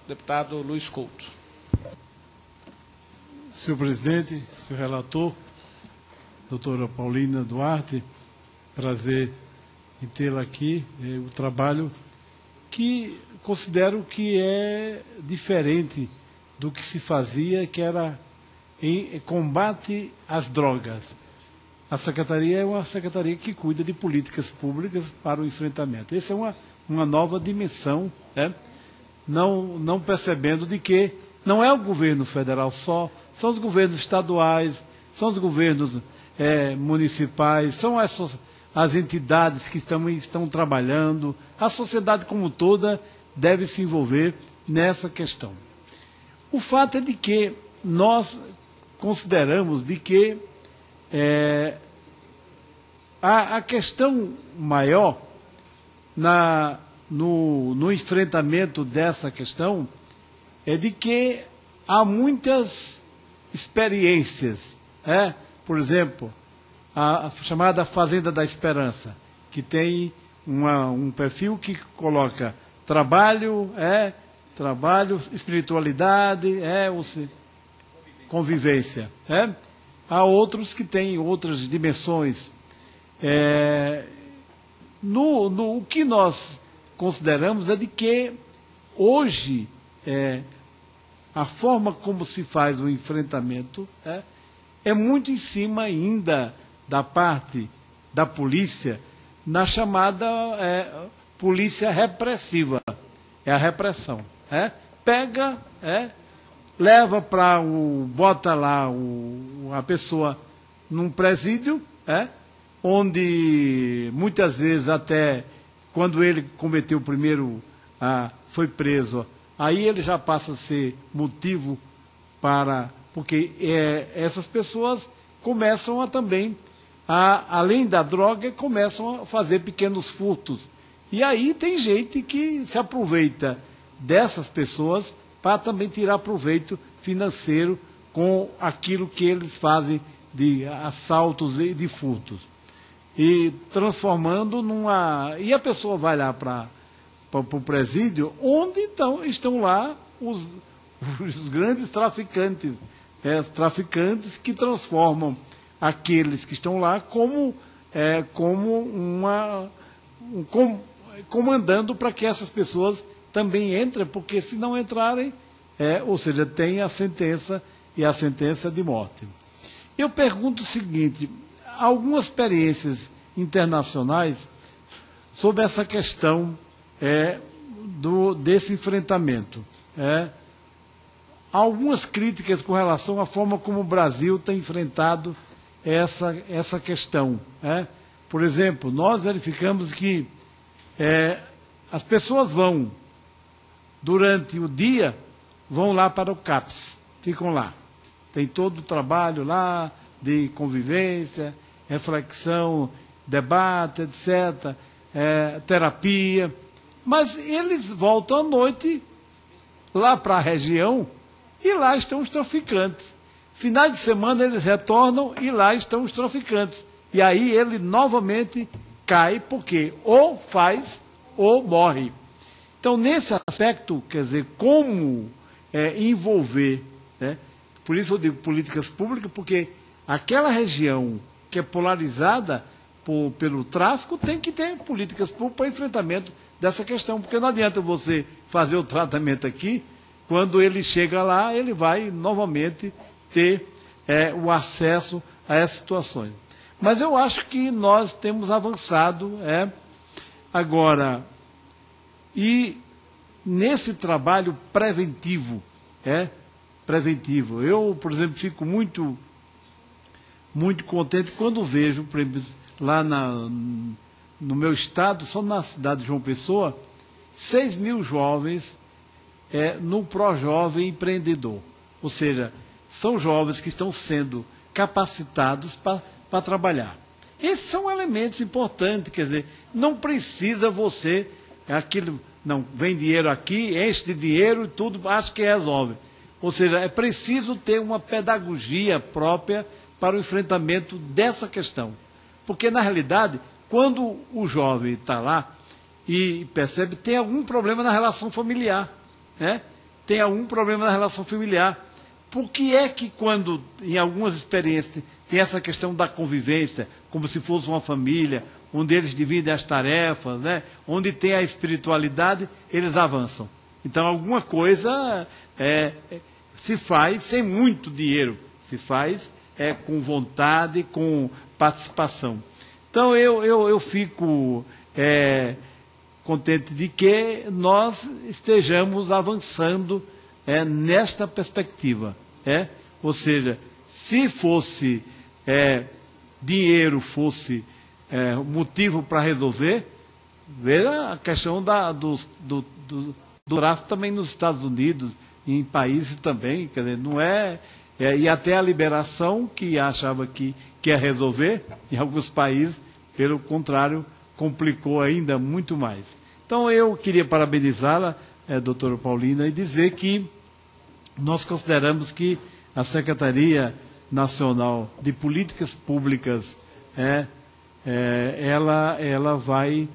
Deputado Luiz Couto. Senhor presidente, senhor relator, doutora Paulina Duarte, prazer em tê-la aqui. O trabalho que considero que é diferente do que se fazia, que era em combate às drogas. A secretaria é uma secretaria que cuida de políticas públicas para o enfrentamento. Essa é uma nova dimensão, né? Não percebendo de que não é o governo federal só, são os governos estaduais, são os governos municipais, são as entidades que estão trabalhando, a sociedade como toda deve se envolver nessa questão. O fato é de que nós consideramos de que a questão maior no enfrentamento dessa questão é de que há muitas experiências, por exemplo, a chamada Fazenda da Esperança, que tem um perfil que coloca trabalho, espiritualidade, convivência. Há outros que têm outras dimensões. O que nós consideramos é de que hoje a forma como se faz o enfrentamento é muito em cima ainda da parte da polícia, na chamada polícia repressiva. É a repressão. Pega, leva bota lá a pessoa num presídio, onde muitas vezes até quando ele cometeu o primeiro, foi preso, aí ele já passa a ser motivo porque essas pessoas começam também, além da droga, começam a fazer pequenos furtos. E aí tem gente que se aproveita dessas pessoas para também tirar proveito financeiro com aquilo que eles fazem de assaltos e de furtos. E transformando E a pessoa vai lá para o presídio, onde então estão lá os grandes traficantes, traficantes que transformam aqueles que estão lá comandando para que essas pessoas também entrem, porque se não entrarem, ou seja, tem a sentença, e a sentença de morte. Eu pergunto o seguinte: algumas experiências internacionais sobre essa questão desse enfrentamento. Algumas críticas com relação à forma como o Brasil tem enfrentado essa questão. Por exemplo, nós verificamos que as pessoas vão, durante o dia, vão lá para o CAPS, ficam lá. Tem todo o trabalho lá de convivência, reflexão, debate, etc., terapia. Mas eles voltam à noite lá para a região e lá estão os traficantes. Finais de semana eles retornam e lá estão os traficantes. E aí ele novamente cai, porque ou faz ou morre. Então, nesse aspecto, quer dizer, como envolver, por isso eu digo políticas públicas, porque aquela região que é polarizada pelo tráfico tem que ter políticas públicas para enfrentamento dessa questão, porque não adianta você fazer o tratamento aqui, quando ele chega lá, ele vai novamente ter o acesso a essas situações. Mas eu acho que nós temos avançado agora. E nesse trabalho preventivo, eu, por exemplo, fico muito contente quando vejo, por exemplo, lá no meu estado, só na cidade de João Pessoa, 6 mil jovens no Projovem Empreendedor. Ou seja, são jovens que estão sendo capacitados para trabalhar. Esses são elementos importantes, quer dizer, não precisa você, não, vem dinheiro aqui, enche de dinheiro e tudo, acho que resolve. Ou seja, é preciso ter uma pedagogia própria para o enfrentamento dessa questão. Porque, na realidade, quando o jovem está lá e percebe, tem algum problema na relação familiar. né, tem algum problema na relação familiar. Por que é que quando, em algumas experiências, tem essa questão da convivência, como se fosse uma família, onde eles dividem as tarefas, né, onde tem a espiritualidade, eles avançam. Então, alguma coisa se faz sem muito dinheiro, se faz com vontade, com participação. Então, eu fico contente de que nós estejamos avançando nesta perspectiva. Ou seja, se fosse dinheiro, fosse motivo para resolver, veja a questão do tráfico também nos Estados Unidos, em países também, quer dizer, não e até a liberação, que achava que ia resolver, em alguns países, pelo contrário, complicou ainda muito mais. Então, eu queria parabenizá-la, doutora Paulina, e dizer que nós consideramos que a Secretaria Nacional de Políticas Públicas, ela vai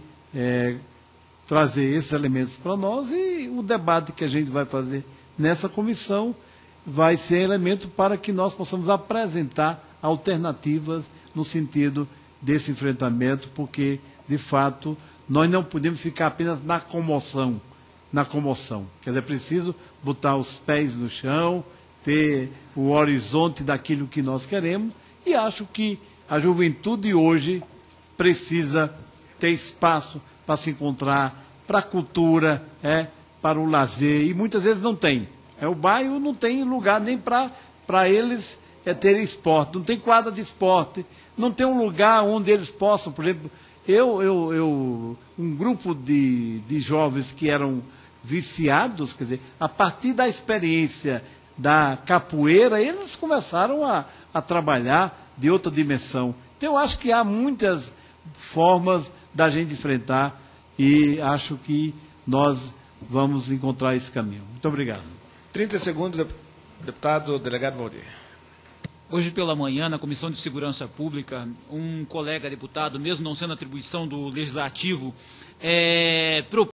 trazer esses elementos para nós, e o debate que a gente vai fazer nessa comissão vai ser elemento para que nós possamos apresentar alternativas no sentido desse enfrentamento, porque, de fato, nós não podemos ficar apenas na comoção. Quer dizer, é preciso botar os pés no chão, ter o horizonte daquilo que nós queremos, e acho que a juventude hoje precisa ter espaço para se encontrar, para a cultura, para o lazer, e muitas vezes não tem. O bairro não tem lugar nem para eles terem esporte, não tem quadra de esporte, não tem um lugar onde eles possam, por exemplo, um grupo de jovens que eram viciados, quer dizer, a partir da experiência da capoeira, eles começaram a trabalhar de outra dimensão. Então, eu acho que há muitas formas da gente enfrentar, e acho que nós vamos encontrar esse caminho. Muito obrigado. 30 segundos, deputado delegado Valdir. Hoje pela manhã, na Comissão de Segurança Pública, um colega deputado, mesmo não sendo atribuição do Legislativo, propôs